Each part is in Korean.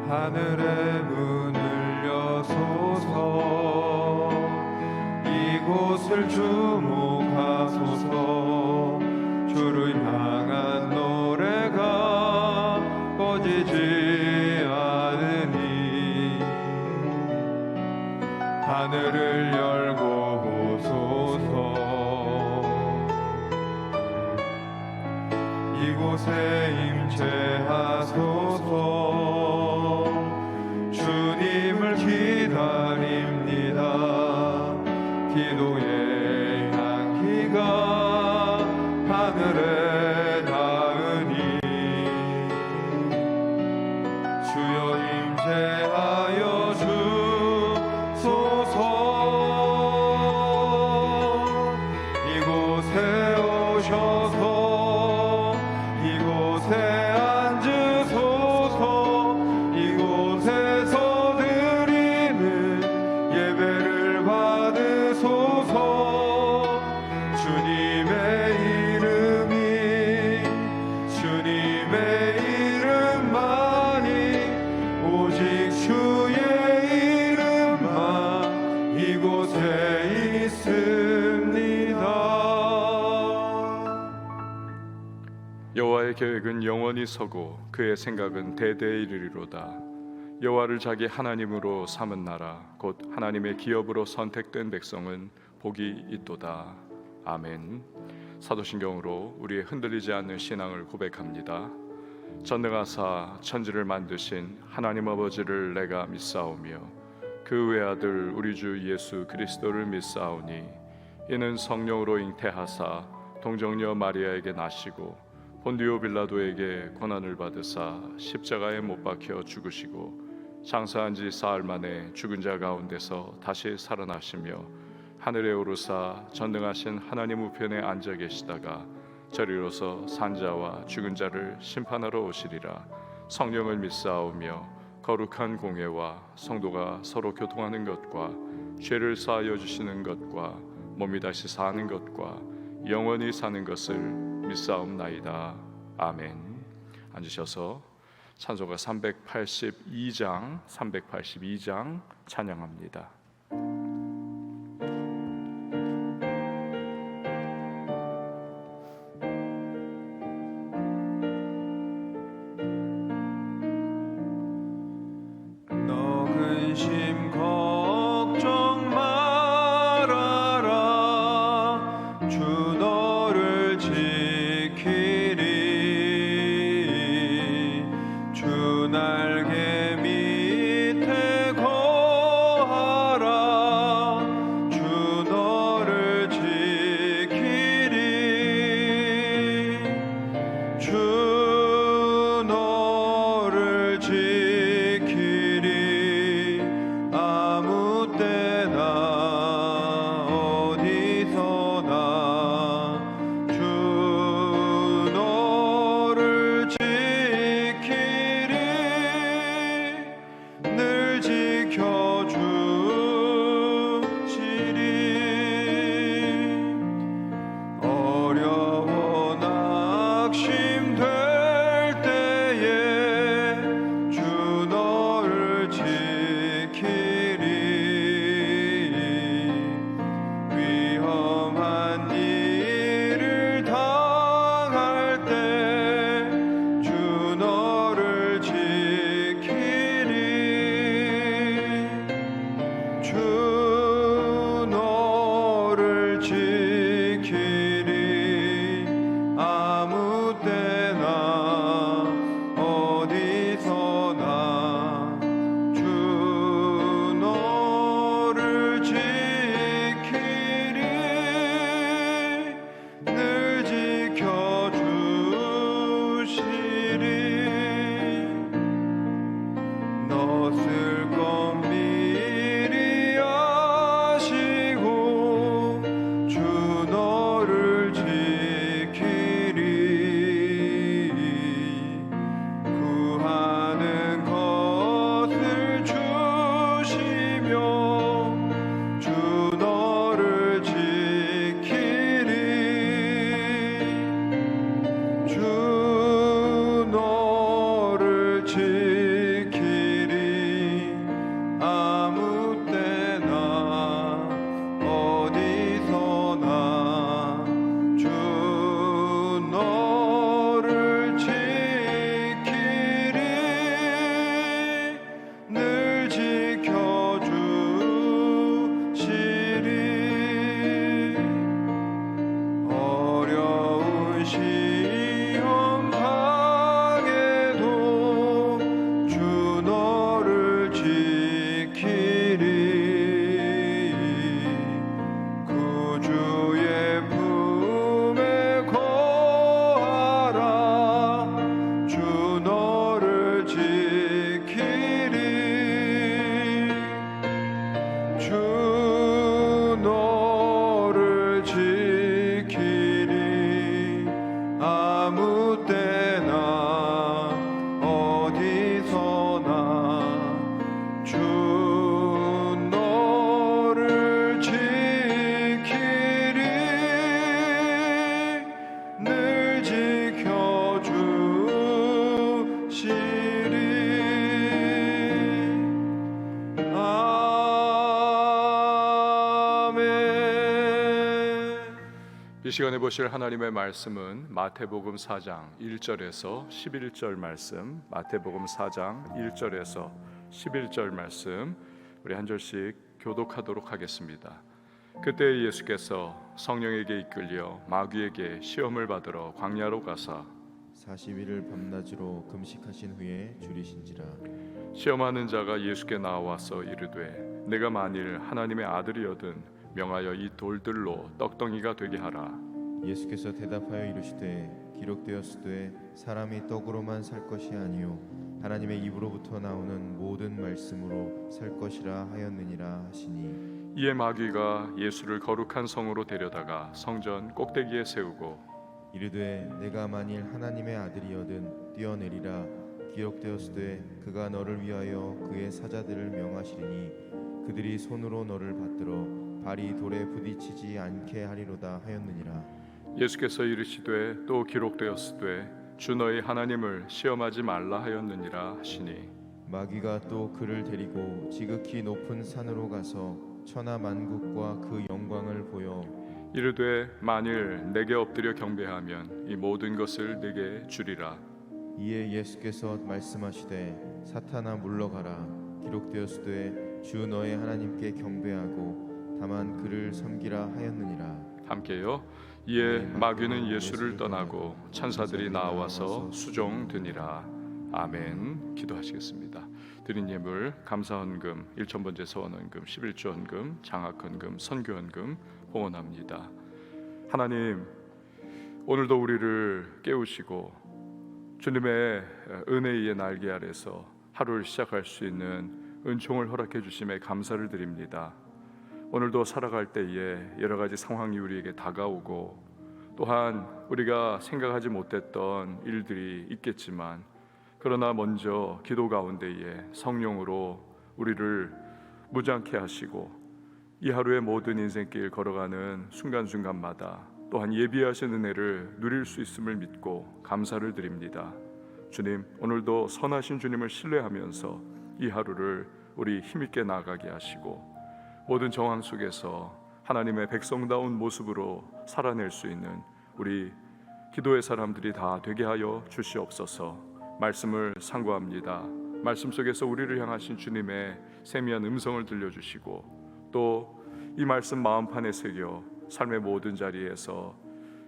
하늘의 문을 여소서. 이곳을 주목하소서. 주를 향한 노래가 꺼지지 않으니 하늘을 열고 오소서. 이곳에 임재하소서. 주님을 기다립니다. 기도의 향기가 하늘에 닿으니 주여 임재하여 주소서. 이곳에 오셔서 이곳에 앉으소서. 이곳에서 드리는 예배를 받으소서. 주님의 이름만이 오직 주의 이름만 이곳에 있습니다. 여호와의 계획은 영원히 서고 그의 생각은 대대에 이르리로다. 여호와를 자기 하나님으로 삼은 나라 곧 하나님의 기업으로 선택된 백성은 복이 있도다. 아멘. 사도신경으로 우리의 흔들리지 않는 신앙을 고백합니다. 전능하사 천지를 만드신 하나님 아버지를 내가 믿사오며 그 외아들 우리 주 예수 그리스도를 믿사오니 이는 성령으로 잉태하사 동정녀 마리아에게 나시고 본디오 빌라도에게 고난을 받으사 십자가에 못 박혀 죽으시고 장사한 지 사흘 만에 죽은 자 가운데서 다시 살아나시며 하늘에 오르사 전능하신 하나님 우편에 앉아 계시다가 저리로서 산자와 죽은 자를 심판하러 오시리라. 성령을 믿사오며 거룩한 공예와 성도가 서로 교통하는 것과 죄를 사하여 주시는 것과 몸이 다시 사는 것과 영원히 사는 것을 믿사옵나이다. 아멘. 앉으셔서 찬송가 382장 찬양합니다. 너 근심 걱정 말아라. 주 너를 지키리. 주 날개 밑에 거하라. 주 너를 지키리. 주 너를 지키리. 아무 때나 어디서나 주 너를 지키리. 이 시간에 보실 하나님의 말씀은 마태복음 4장 1절에서 11절 말씀, 마태복음 4장 1절에서 11절 말씀, 우리 한 절씩 교독하도록 하겠습니다. 그때 예수께서 성령에게 이끌려 마귀에게 시험을 받으러 광야로 가사 40일을 밤낮으로 금식하신 후에 줄이신지라. 시험하는 자가 예수께 나와서 이르되 내가 만일 하나님의 아들이거든 명하여 이 돌들로 떡덩이가 되게 하라. 예수께서 대답하여 이르시되 기록되었으되 사람이 떡으로만 살 것이 아니요 하나님의 입으로부터 나오는 모든 말씀으로 살 것이라 하였느니라 하시니. 이에 마귀가 예수를 거룩한 성으로 데려다가 성전 꼭대기에 세우고 이르되 내가 만일 하나님의 아들이거든 뛰어내리라. 기록되었으되 그가 너를 위하여 그의 사자들을 명하시리니 그들이 손으로 너를 받들어 발이 돌에 부딪히지 않게 하리로다 하였느니라. 예수께서 이르시되 또 기록되었으되 주 너희 하나님을 시험하지 말라 하였느니라 하시니. 마귀가 또 그를 데리고 지극히 높은 산으로 가서 천하 만국과 그 영광을 보여 이르되 만일 내게 엎드려 경배하면 이 모든 것을 내게 주리라. 이에 예수께서 말씀하시되 사탄아 물러가라. 기록되었으되 주 너의 하나님께 경배하고 다만 그를 섬기라 하였느니라. 함께요. 이에 마귀는 예수를 떠나고 천사들이 나와서 수종드니라. 아멘. 기도하시겠습니다. 드린 예물 감사헌금, 일천번제 서원헌금, 11조헌금, 장학헌금, 선교헌금 봉헌합니다. 하나님, 오늘도 우리를 깨우시고 주님의 은혜의 날개 아래서 하루를 시작할 수 있는 은총을 허락해 주심에 감사를 드립니다. 오늘도 살아갈 때에 여러 가지 상황이 우리에게 다가오고 또한 우리가 생각하지 못했던 일들이 있겠지만 그러나 먼저 기도 가운데에 성령으로 우리를 무장케 하시고 이 하루의 모든 인생길 걸어가는 순간순간마다 또한 예비하신 은혜를 누릴 수 있음을 믿고 감사를 드립니다. 주님, 오늘도 선하신 주님을 신뢰하면서 이 하루를 우리 힘있게 나아가게 하시고 모든 정황 속에서 하나님의 백성다운 모습으로 살아낼 수 있는 우리 기도의 사람들이 다 되게 하여 주시옵소서. 말씀을 상고합니다. 말씀 속에서 우리를 향하신 주님의 세미한 음성을 들려주시고 또 이 말씀 마음판에 새겨 삶의 모든 자리에서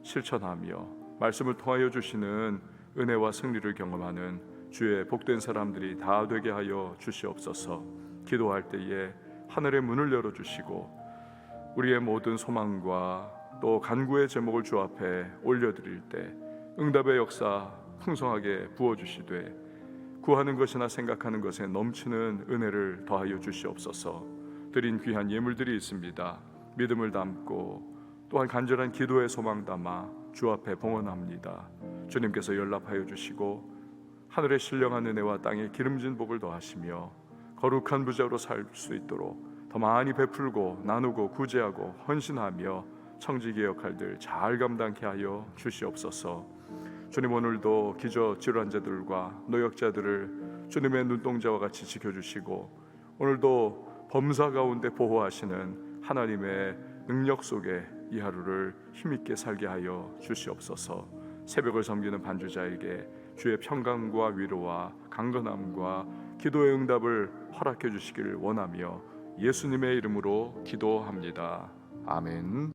실천하며 말씀을 통하여 주시는 은혜와 승리를 경험하는 주의 복된 사람들이 다 되게 하여 주시옵소서. 기도할 때에 하늘의 문을 열어주시고 우리의 모든 소망과 또 간구의 제목을 주 앞에 올려드릴 때 응답의 역사 풍성하게 부어주시되 구하는 것이나 생각하는 것에 넘치는 은혜를 더하여 주시옵소서. 드린 귀한 예물들이 있습니다. 믿음을 담고 또한 간절한 기도의 소망 담아 주 앞에 봉헌합니다. 주님께서 연락하여 주시고 하늘의 신령한 은혜와 땅의 기름진 복을 더하시며 거룩한 부자로 살 수 있도록 더 많이 베풀고 나누고 구제하고 헌신하며 청지기 역할들 잘 감당케 하여 주시옵소서. 주님, 오늘도 기저 질환자들과 노역자들을 주님의 눈동자와 같이 지켜주시고 오늘도 범사 가운데 보호하시는 하나님의 능력 속에 이 하루를 힘있게 살게 하여 주시옵소서. 새벽을 섬기는 반주자에게 주의 평강과 위로와 강건함과 기도의 응답을 허락해 주시기를 원하며 예수님의 이름으로 기도합니다. 아멘.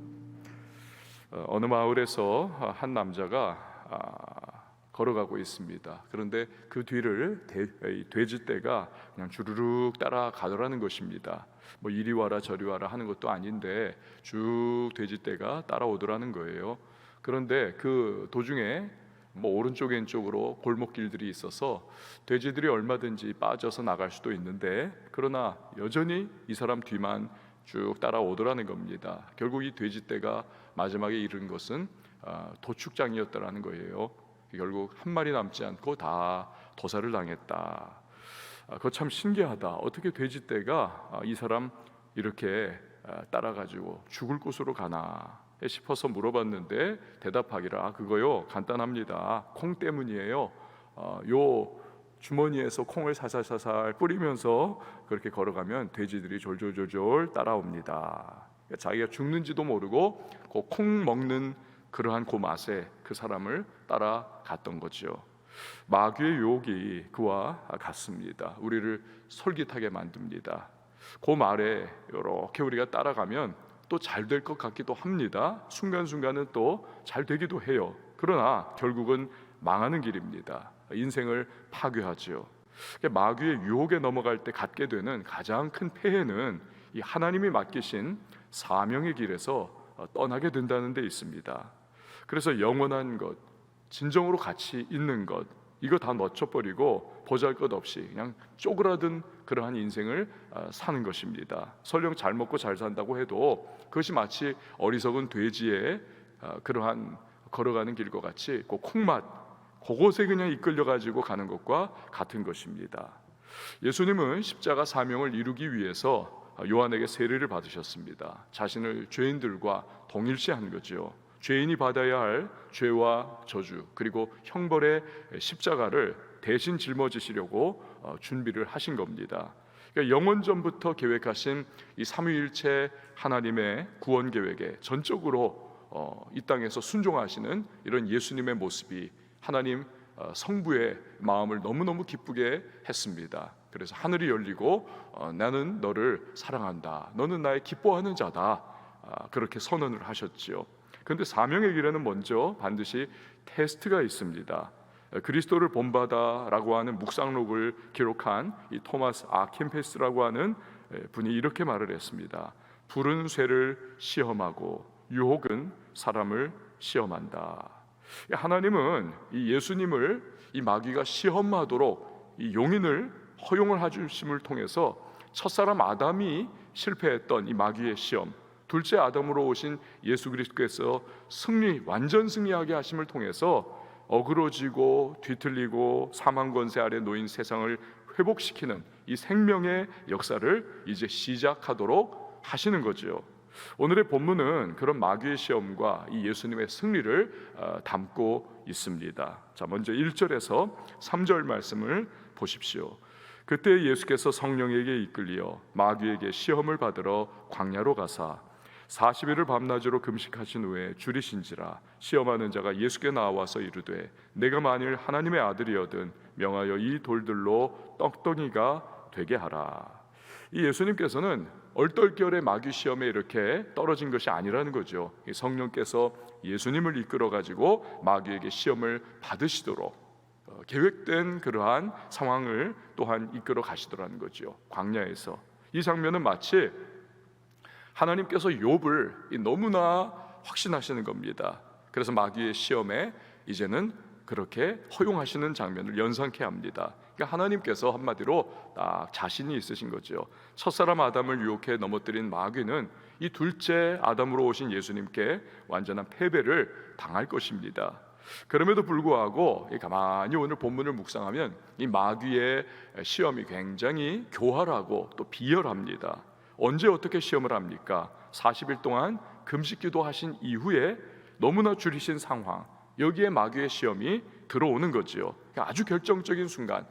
어느 마을에서 한 남자가 걸어가고 있습니다. 그런데 그 뒤를 돼지떼가 그냥 주르륵 따라가더라는 것입니다. 뭐 이리 와라 저리 와라 하는 것도 아닌데 쭉 돼지떼가 따라오더라는 거예요. 그런데 그 도중에 뭐 오른쪽 왼쪽으로 골목길들이 있어서 돼지들이 얼마든지 빠져서 나갈 수도 있는데 그러나 여전히 이 사람 뒤만 쭉 따라오더라는 겁니다. 결국 이 돼지떼가 마지막에 이른 것은 도축장이었다라는 거예요. 결국 한 마리 남지 않고 다 도살을 당했다. 그거 참 신기하다. 어떻게 돼지떼가 이 사람 이렇게 따라가지고 죽을 곳으로 가나 싶어서 물어봤는데 대답하기를 그거요 간단합니다. 콩 때문이에요. 요 주머니에서 콩을 사살사살 뿌리면서 그렇게 걸어가면 돼지들이 졸졸졸졸 따라옵니다. 자기가 죽는지도 모르고 그 콩 먹는 그러한 그 맛에 그 사람을 따라갔던 거죠. 마귀의 유혹이 그와 같습니다. 우리를 솔깃하게 만듭니다. 그 말에 이렇게 우리가 따라가면 또 잘 될 것 같기도 합니다. 순간순간은 또 잘 되기도 해요. 그러나 결국은 망하는 길입니다. 인생을 파괴하죠. 마귀의 유혹에 넘어갈 때 갖게 되는 가장 큰 폐해는 이 하나님이 맡기신 사명의 길에서 떠나게 된다는 데 있습니다. 그래서 영원한 것, 진정으로 가치 있는 것, 이거 다 놓쳐버리고 보잘것없이 그냥 쪼그라든 그러한 인생을 사는 것입니다. 설령 잘 먹고 잘 산다고 해도 그것이 마치 어리석은 돼지의 그러한 걸어가는 길과 같이 그 콩맛, 그곳에 그냥 이끌려가지고 가는 것과 같은 것입니다. 예수님은 십자가 사명을 이루기 위해서 요한에게 세례를 받으셨습니다. 자신을 죄인들과 동일시한 거죠. 죄인이 받아야 할 죄와 저주 그리고 형벌의 십자가를 대신 짊어지시려고 준비를 하신 겁니다. 그러니까 영원전부터 계획하신 이 삼위일체 하나님의 구원 계획에 전적으로 이 땅에서 순종하시는 이런 예수님의 모습이 하나님 성부의 마음을 너무너무 기쁘게 했습니다. 그래서 하늘이 열리고 나는 너를 사랑한다, 너는 나의 기뻐하는 자다, 그렇게 선언을 하셨지요. 그런데 사명의 길에는 먼저 반드시 테스트가 있습니다. 그리스도를 본받아라고 하는 묵상록을 기록한 이 토마스 아킴페스라고 하는 분이 이렇게 말을 했습니다. 불은 쇠를 시험하고 유혹은 사람을 시험한다. 하나님은 이 예수님을 이 마귀가 시험하도록 이 용인을 허용을 해주심을 통해서 첫사람 아담이 실패했던 이 마귀의 시험, 둘째 아담으로 오신 예수 그리스도께서 완전 승리하게 하심을 통해서 어그러지고 뒤틀리고 사망 권세 아래 놓인 세상을 회복시키는 이 생명의 역사를 이제 시작하도록 하시는 거죠. 오늘의 본문은 그런 마귀의 시험과 이 예수님의 승리를 담고 있습니다. 자, 먼저 1절에서 3절 말씀을 보십시오. 그때 예수께서 성령에게 이끌려 마귀에게 시험을 받으러 광야로 가사 40일을 밤낮으로 금식하신 후에 줄이신지라 시험하는 자가 예수께 나와서 이르되 내가 만일 하나님의 아들이거든 명하여 이 돌들로 떡덩이가 되게 하라. 이 예수님께서는 얼떨결에 마귀 시험에 이렇게 떨어진 것이 아니라는 거죠. 성령께서 예수님을 이끌어 가지고 마귀에게 시험을 받으시도록 계획된 그러한 상황을 또한 이끌어 가시더라는 거죠. 광야에서 이 장면은 마치 하나님께서 욥을 너무나 확신하시는 겁니다. 그래서 마귀의 시험에 이제는 그렇게 허용하시는 장면을 연상케 합니다. 그러니까 하나님께서 한마디로 딱 자신이 있으신 거죠. 첫사람 아담을 유혹해 넘어뜨린 마귀는 이 둘째 아담으로 오신 예수님께 완전한 패배를 당할 것입니다. 그럼에도 불구하고 가만히 오늘 본문을 묵상하면 이 마귀의 시험이 굉장히 교활하고 또 비열합니다. 언제 어떻게 시험을 합니까? 40일 동안 금식 기도하신 이후에 너무나 줄이신 상황, 여기에 마귀의 시험이 들어오는 거지요. 아주 결정적인 순간,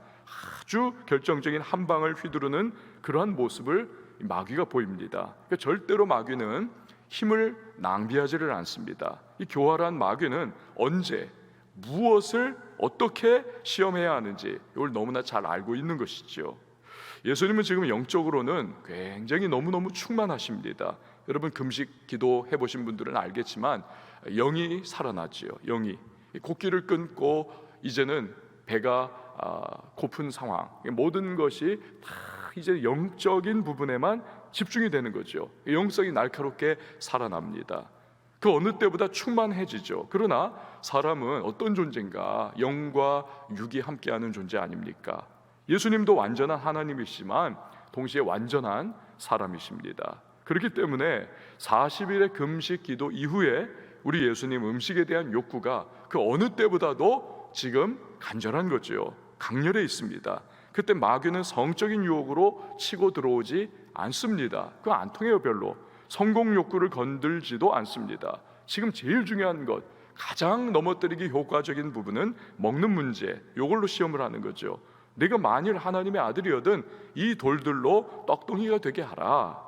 아주 결정적인 한 방을 휘두르는 그러한 모습을 마귀가 보입니다. 그러니까 절대로 마귀는 힘을 낭비하지를 않습니다. 이 교활한 마귀는 언제 무엇을 어떻게 시험해야 하는지 이걸 너무나 잘 알고 있는 것이죠. 예수님은 지금 영적으로는 굉장히 너무너무 충만하십니다. 여러분 금식 기도 해보신 분들은 알겠지만 영이 살아나지요. 영이 곡기를 끊고 이제는 배가 고픈 상황, 모든 것이 다 이제 영적인 부분에만 집중이 되는 거죠. 영성이 날카롭게 살아납니다. 그 어느 때보다 충만해지죠. 그러나 사람은 어떤 존재인가? 영과 육이 함께하는 존재 아닙니까? 예수님도 완전한 하나님이시지만 동시에 완전한 사람이십니다. 그렇기 때문에 40일의 금식 기도 이후에 우리 예수님 음식에 대한 욕구가 그 어느 때보다도 지금 간절한 거죠. 강렬해 있습니다. 그때 마귀는 성적인 유혹으로 치고 들어오지 않습니다. 그거 안 통해요. 별로 성공 욕구를 건들지도 않습니다. 지금 제일 중요한 것, 가장 넘어뜨리기 효과적인 부분은 먹는 문제, 이걸로 시험을 하는 거죠. 내가 만일 하나님의 아들이거든 이 돌들로 떡덩이가 되게 하라.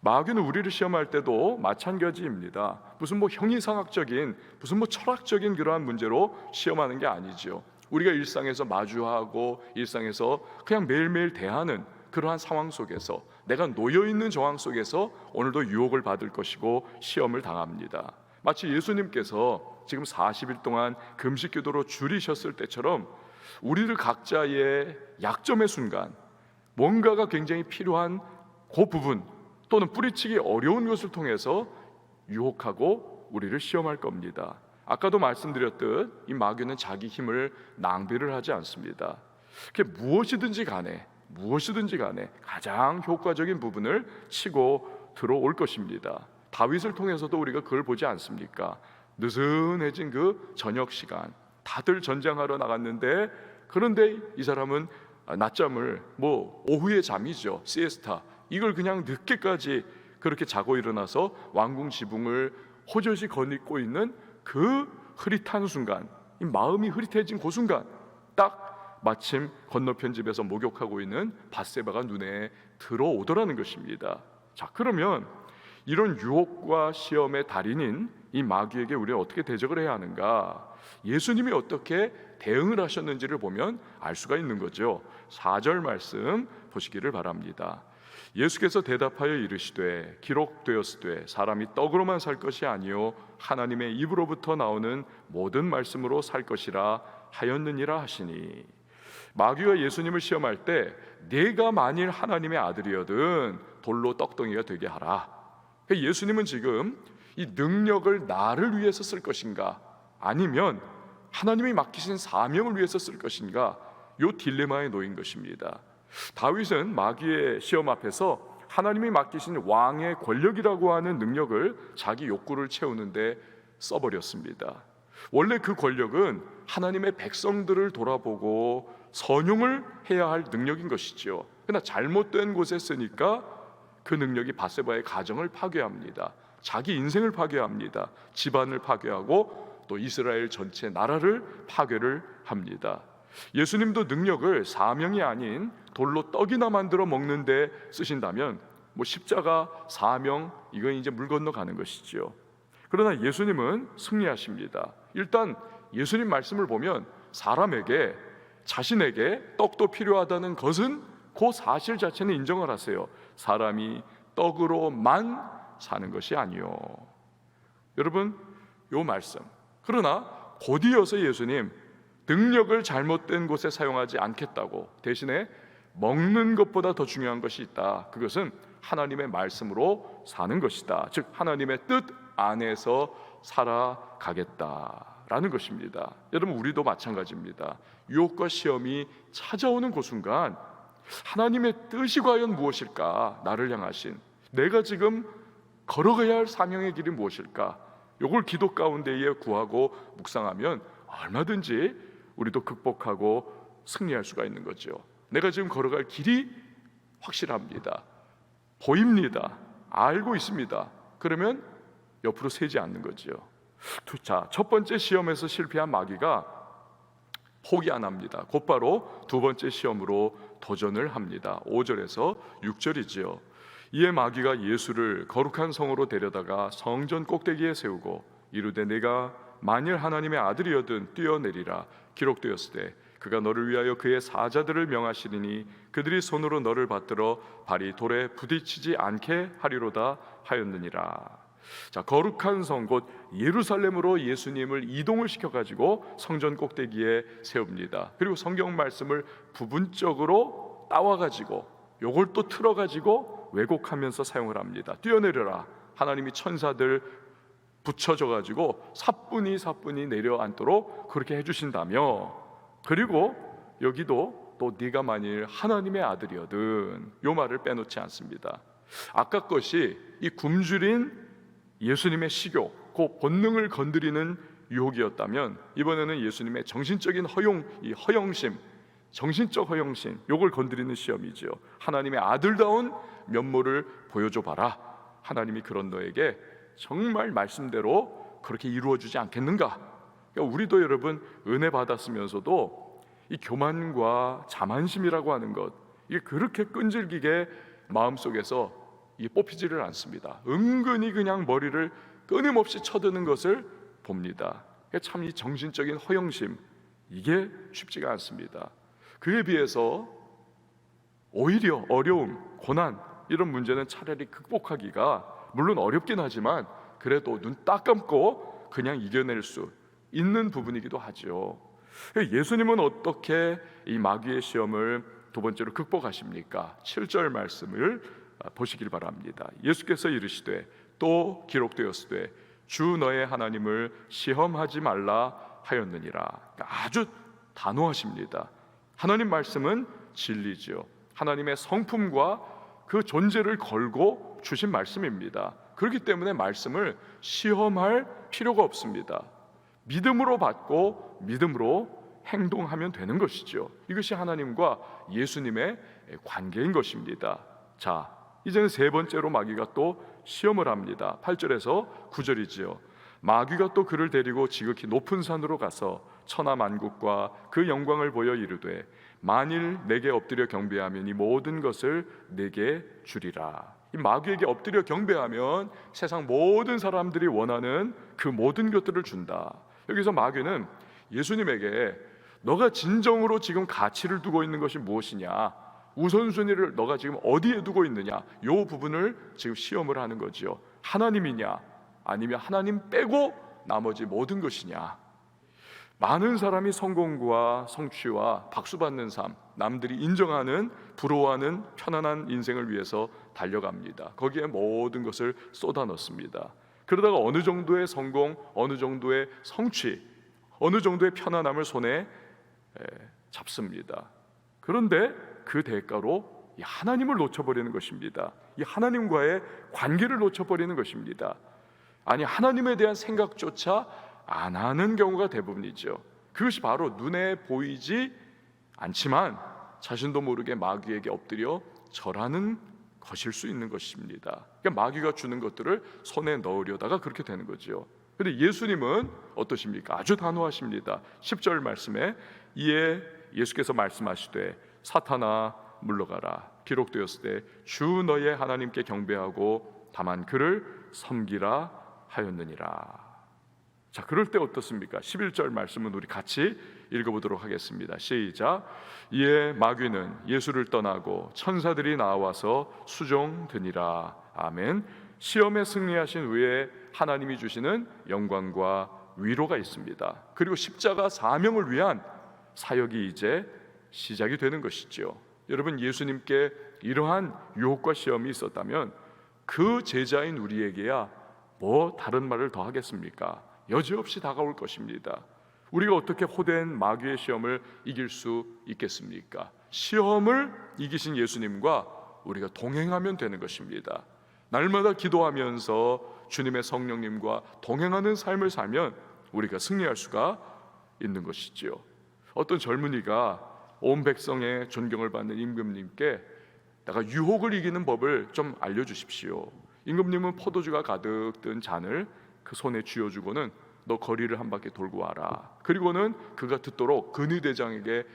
마귀는 우리를 시험할 때도 마찬가지입니다. 무슨 형이상학적인, 무슨 철학적인 그러한 문제로 시험하는 게 아니죠. 우리가 일상에서 마주하고 일상에서 그냥 매일매일 대하는 그러한 상황 속에서, 내가 놓여있는 정황 속에서 오늘도 유혹을 받을 것이고 시험을 당합니다. 마치 예수님께서 지금 40일 동안 금식 기도로 줄이셨을 때처럼 우리를 각자의 약점의 순간, 뭔가가 굉장히 필요한 그 부분 또는 뿌리치기 어려운 것을 통해서 유혹하고 우리를 시험할 겁니다. 아까도 말씀드렸듯 이 마귀는 자기 힘을 낭비를 하지 않습니다. 그게 무엇이든지 간에 가장 효과적인 부분을 치고 들어올 것입니다. 다윗을 통해서도 우리가 그걸 보지 않습니까? 느슨해진 그 저녁 시간, 다들 전쟁하러 나갔는데, 그런데 이 사람은 낮잠을, 오후의 잠이죠, 시에스타, 이걸 그냥 늦게까지 그렇게 자고 일어나서 왕궁 지붕을 호젓이 거닐고 있는 그 흐릿한 순간, 이 마음이 흐릿해진 그 순간, 딱 마침 건너편 집에서 목욕하고 있는 밧세바가 눈에 들어오더라는 것입니다. 자, 그러면 이런 유혹과 시험의 달인인 이 마귀에게 우리가 어떻게 대적을 해야 하는가? 예수님이 어떻게 대응을 하셨는지를 보면 알 수가 있는 거죠. 4절 말씀 보시기를 바랍니다. 예수께서 대답하여 이르시되 기록되었으되 사람이 떡으로만 살 것이 아니요 하나님의 입으로부터 나오는 모든 말씀으로 살 것이라 하였느니라 하시니, 마귀가 예수님을 시험할 때 내가 만일 하나님의 아들이어든 돌로 떡덩이가 되게 하라. 예수님은 지금 이 능력을 나를 위해서 쓸 것인가, 아니면 하나님이 맡기신 사명을 위해서 쓸 것인가, 이 딜레마에 놓인 것입니다. 다윗은 마귀의 시험 앞에서 하나님이 맡기신 왕의 권력이라고 하는 능력을 자기 욕구를 채우는데 써버렸습니다. 원래 그 권력은 하나님의 백성들을 돌아보고 선용을 해야 할 능력인 것이죠. 그러나 잘못된 곳에 쓰니까 그 능력이 밧세바의 가정을 파괴합니다. 자기 인생을 파괴합니다. 집안을 파괴하고 또 이스라엘 전체 나라를 파괴를 합니다. 예수님도 능력을 사명이 아닌 돌로 떡이나 만들어 먹는데 쓰신다면 십자가, 사명, 이건 이제 물 건너가는 것이죠. 그러나 예수님은 승리하십니다. 일단 예수님 말씀을 보면 사람에게, 자신에게 떡도 필요하다는 것은 그 사실 자체는 인정을 하세요. 사람이 떡으로만 사는 것이 아니요. 여러분, 요 말씀, 그러나 곧이어서 예수님 능력을 잘못된 곳에 사용하지 않겠다고, 대신에 먹는 것보다 더 중요한 것이 있다. 그것은 하나님의 말씀으로 사는 것이다. 즉 하나님의 뜻 안에서 살아가겠다라는 것입니다. 여러분, 우리도 마찬가지입니다. 유혹과 시험이 찾아오는 그 순간 하나님의 뜻이 과연 무엇일까? 나를 향하신, 내가 지금 걸어가야 할 사명의 길이 무엇일까? 요걸 기도 가운데에 구하고 묵상하면 얼마든지 우리도 극복하고 승리할 수가 있는 거죠. 내가 지금 걸어갈 길이 확실합니다. 보입니다. 알고 있습니다. 그러면 옆으로 세지 않는 거죠. 자, 첫 번째 시험에서 실패한 마귀가 포기 안 합니다. 곧바로 두 번째 시험으로 도전을 합니다. 5절에서 6절이지요. 이에 마귀가 예수를 거룩한 성으로 데려다가 성전 꼭대기에 세우고 이르되 내가 만일 하나님의 아들이어든 뛰어내리라. 기록되었으되 그가 너를 위하여 그의 사자들을 명하시리니 그들이 손으로 너를 받들어 발이 돌에 부딪히지 않게 하리로다 하였느니라. 자, 거룩한 성 곧 예루살렘으로 예수님을 이동을 시켜가지고 성전 꼭대기에 세웁니다. 그리고 성경 말씀을 부분적으로 따와가지고 요걸 또 틀어가지고 왜곡하면서 사용을 합니다. 뛰어내려라. 하나님이 천사들 붙여줘가지고 사뿐히 내려앉도록 그렇게 해주신다며, 그리고 여기도 또 네가 만일 하나님의 아들이어든, 요 말을 빼놓지 않습니다. 아까 것이 이 굶주린 예수님의 식욕, 그 본능을 건드리는 유혹이었다면 이번에는 예수님의 정신적인 허영심, 정신적 허영심, 요걸 건드리는 시험이죠. 하나님의 아들다운 면모를 보여줘 봐라. 하나님이 그런 너에게 정말 말씀대로 그렇게 이루어주지 않겠는가? 그러니까 우리도 여러분 은혜 받았으면서도 이 교만과 자만심이라고 하는 것, 이게 그렇게 끈질기게 마음속에서 이게 뽑히지를 않습니다. 은근히 그냥 머리를 끊임없이 쳐드는 것을 봅니다. 참 이 정신적인 허영심, 이게 쉽지가 않습니다. 그에 비해서 오히려 어려움, 고난, 이런 문제는 차라리 극복하기가 물론 어렵긴 하지만 그래도 눈 딱 감고 그냥 이겨낼 수 있는 부분이기도 하죠. 예수님은 어떻게 이 마귀의 시험을 두 번째로 극복하십니까? 7절 말씀을 보시길 바랍니다. 예수께서 이르시되 또 기록되었으되 주 너의 하나님을 시험하지 말라 하였느니라. 아주 단호하십니다. 하나님 말씀은 진리죠. 하나님의 성품과 그 존재를 걸고 주신 말씀입니다. 그렇기 때문에 말씀을 시험할 필요가 없습니다. 믿음으로 받고 믿음으로 행동하면 되는 것이죠. 이것이 하나님과 예수님의 관계인 것입니다. 자, 이제는 세 번째로 마귀가 또 시험을 합니다. 8절에서 9절이지요. 마귀가 또 그를 데리고 지극히 높은 산으로 가서 천하 만국과 그 영광을 보여 이르되 만일 내게 엎드려 경배하면 이 모든 것을 내게 주리라. 이 마귀에게 엎드려 경배하면 세상 모든 사람들이 원하는 그 모든 것들을 준다. 여기서 마귀는 예수님에게 너가 진정으로 지금 가치를 두고 있는 것이 무엇이냐, 우선순위를 너가 지금 어디에 두고 있느냐, 이 부분을 지금 시험을 하는 거죠. 하나님이냐 아니면 하나님 빼고 나머지 모든 것이냐. 많은 사람이 성공과 성취와 박수받는 삶, 남들이 인정하는, 부러워하는 편안한 인생을 위해서 달려갑니다. 거기에 모든 것을 쏟아 넣습니다. 그러다가 어느 정도의 성공, 어느 정도의 성취, 어느 정도의 편안함을 손에 잡습니다. 그런데 그 대가로 이 하나님을 놓쳐버리는 것입니다. 이 하나님과의 관계를 놓쳐버리는 것입니다. 아니, 하나님에 대한 생각조차 안 하는 경우가 대부분이죠. 그것이 바로 눈에 보이지 않지만 자신도 모르게 마귀에게 엎드려 절하는 것일 수 있는 것입니다. 그러니까 마귀가 주는 것들을 손에 넣으려다가 그렇게 되는 거죠. 그런데 예수님은 어떠십니까? 아주 단호하십니다. 10절 말씀에 이에 예수께서 말씀하시되 사탄아 물러가라. 기록되었을 때 주 너의 하나님께 경배하고 다만 그를 섬기라 하였느니라. 자, 그럴 때 어떻습니까? 11절 말씀은 우리 같이 읽어보도록 하겠습니다. 시작. 이에 마귀는 예수를 떠나고 천사들이 나와서 수종드니라. 아멘. 시험에 승리하신 후에 하나님이 주시는 영광과 위로가 있습니다. 그리고 십자가 사명을 위한 사역이 이제 시작이 되는 것이죠. 여러분, 예수님께 이러한 유혹과 시험이 있었다면 그 제자인 우리에게야 뭐 다른 말을 더 하겠습니까? 여지없이 다가올 것입니다. 우리가 어떻게 호된 마귀의 시험을 이길 수 있겠습니까? 시험을 이기신 예수님과 우리가 동행하면 되는 것입니다. 날마다 기도하면서 주님의 성령님과 동행하는 삶을 살면 우리가 승리할 수가 있는 것이지요. 어떤 젊은이가 온 백성의 존경을 받는 임금님께 내가 유혹을 이기는 법을 좀 알려주십시오. 임금님은 포도주가 가득 든 잔을 그 손에 쥐어주고는 너 거리를 한 바퀴 돌고 와라. 그리고는 그가 듣도록 근위대장에게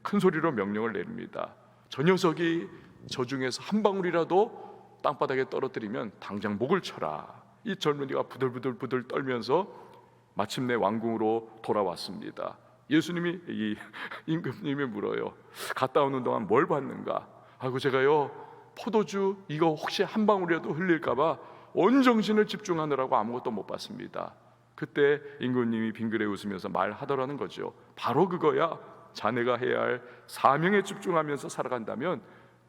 큰 소리로 명령을 내립니다. 저 녀석이 저 중에서 한 방울이라도 땅바닥에 떨어뜨리면 당장 목을 쳐라. 이 젊은이가 부들부들 떨면서 마침내 왕궁으로 돌아왔습니다. 예수님이 이 임금님이 물어요. 갔다 오는 동안 뭘 봤는가? 아이고, 제가요 포도주 이거 혹시 한 방울이라도 흘릴까봐 온 정신을 집중하느라고 아무것도 못 봤습니다. 그때 임금님이 빙그레 웃으면서 말하더라는 거죠. 바로 그거야. 자네가 해야 할 사명에 집중하면서 살아간다면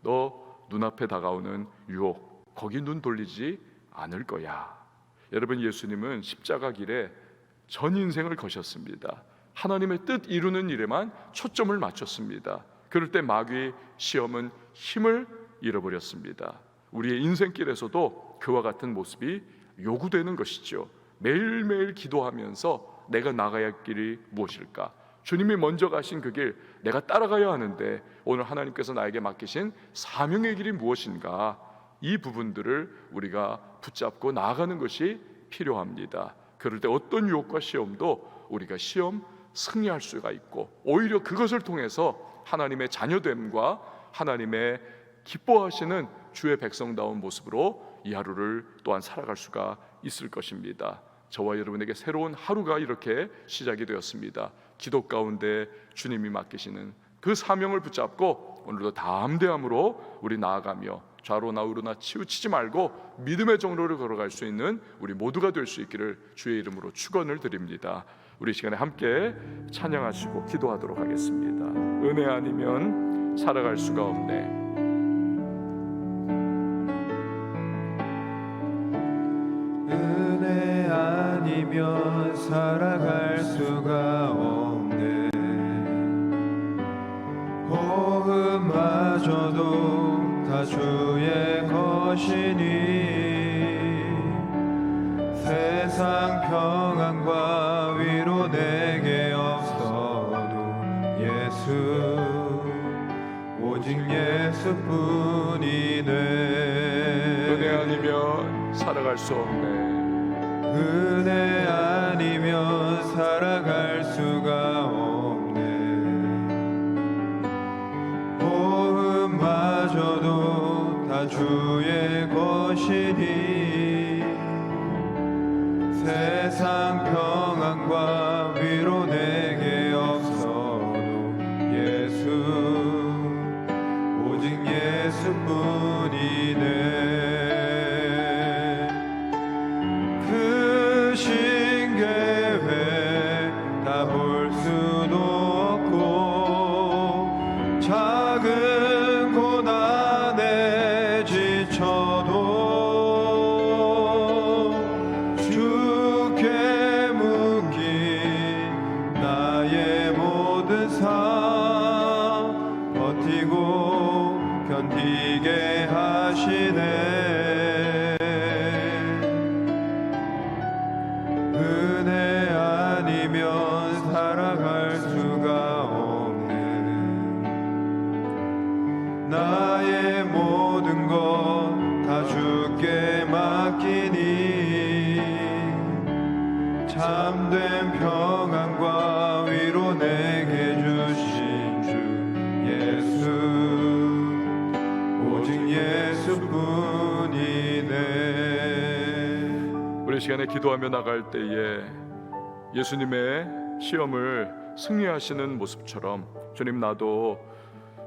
너 눈앞에 다가오는 유혹 거기 눈 돌리지 않을 거야. 여러분, 예수님은 십자가 길에 전 인생을 거셨습니다. 하나님의 뜻 이루는 일에만 초점을 맞췄습니다. 그럴 때 마귀의 시험은 힘을 잃어버렸습니다. 우리의 인생길에서도 그와 같은 모습이 요구되는 것이죠. 매일매일 기도하면서 내가 나가야 할 길이 무엇일까? 주님이 먼저 가신 그 길 내가 따라가야 하는데 오늘 하나님께서 나에게 맡기신 사명의 길이 무엇인가? 이 부분들을 우리가 붙잡고 나아가는 것이 필요합니다. 그럴 때 어떤 유혹과 시험도 우리가 시험 승리할 수가 있고 오히려 그것을 통해서 하나님의 자녀됨과 하나님의 기뻐하시는 주의 백성다운 모습으로 이 하루를 또한 살아갈 수가 있을 것입니다. 저와 여러분에게 새로운 하루가 이렇게 시작이 되었습니다. 기도 가운데 주님이 맡기시는 그 사명을 붙잡고 오늘도 담대함으로 우리 나아가며 좌로나 우로나 치우치지 말고 믿음의 정로를 걸어갈 수 있는 우리 모두가 될 수 있기를 주의 이름으로 축원을 드립니다. 우리 시간에 함께 찬양하시고 기도하도록 하겠습니다. 은혜 아니면 살아갈 수가 없네. 은혜 아니면 살아갈 수가 없네. 호흡마저도 다 주의 것이니 세상 평안과 위로 내게 없어도 예수 오직 예수뿐이네. 은혜 아니면 살아갈 수 없네. 은혜 아니면 살아갈 수가 없네. 호흡마저도 다 주의 것이니 세상 평안과 위로 내게 없어도 예수 오직 예수뿐이네. 크신 계획 다 볼 수도 없고 작은 고난에 지쳐도 주께 묶인 나의 모든 삶 버티고 견디게 하시네. 은혜 아니면 살아갈 수가 없네. 나의 모든 것 다 주께 맡기니 참된 평안과 위로 내게 주신 주 예수 오직 예수뿐이네. 우리 시간에 기도하며 나갈 때에 예수님의 시험을 승리하시는 모습처럼 주님, 나도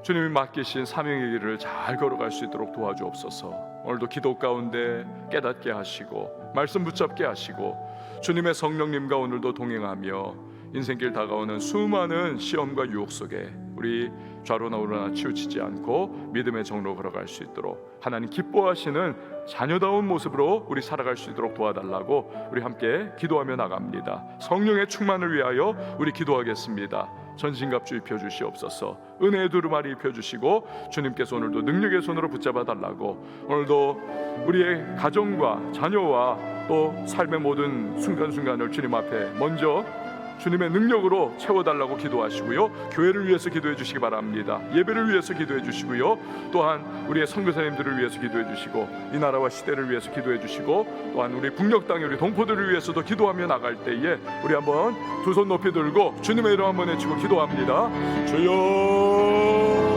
주님이 맡기신 사명의 길을 잘 걸어갈 수 있도록 도와주옵소서. 오늘도 기도 가운데 깨닫게 하시고 말씀 붙잡게 하시고 주님의 성령님과 오늘도 동행하며 인생길 다가오는 수많은 시험과 유혹 속에 우리 좌로나 우로나 치우치지 않고 믿음의 정로 걸어갈 수 있도록 하나님 기뻐하시는 자녀다운 모습으로 우리 살아갈 수 있도록 도와달라고 우리 함께 기도하며 나갑니다. 성령의 충만을 위하여 우리 기도하겠습니다. 전신갑주 입혀주시옵소서. 은혜의 두루마리 입혀주시고 주님께서 오늘도 능력의 손으로 붙잡아 달라고, 오늘도 우리의 가정과 자녀와 또 삶의 모든 순간순간을 주님 앞에 먼저 주님의 능력으로 채워달라고 기도하시고요, 교회를 위해서 기도해 주시기 바랍니다. 예배를 위해서 기도해 주시고요, 또한 우리의 선교사님들을 위해서 기도해 주시고 이 나라와 시대를 위해서 기도해 주시고, 또한 우리 북녘 땅의 우리 동포들을 위해서도 기도하며 나갈 때에 우리 한번 두 손 높이 들고 주님의 이름 한번 외치고 기도합니다. 주여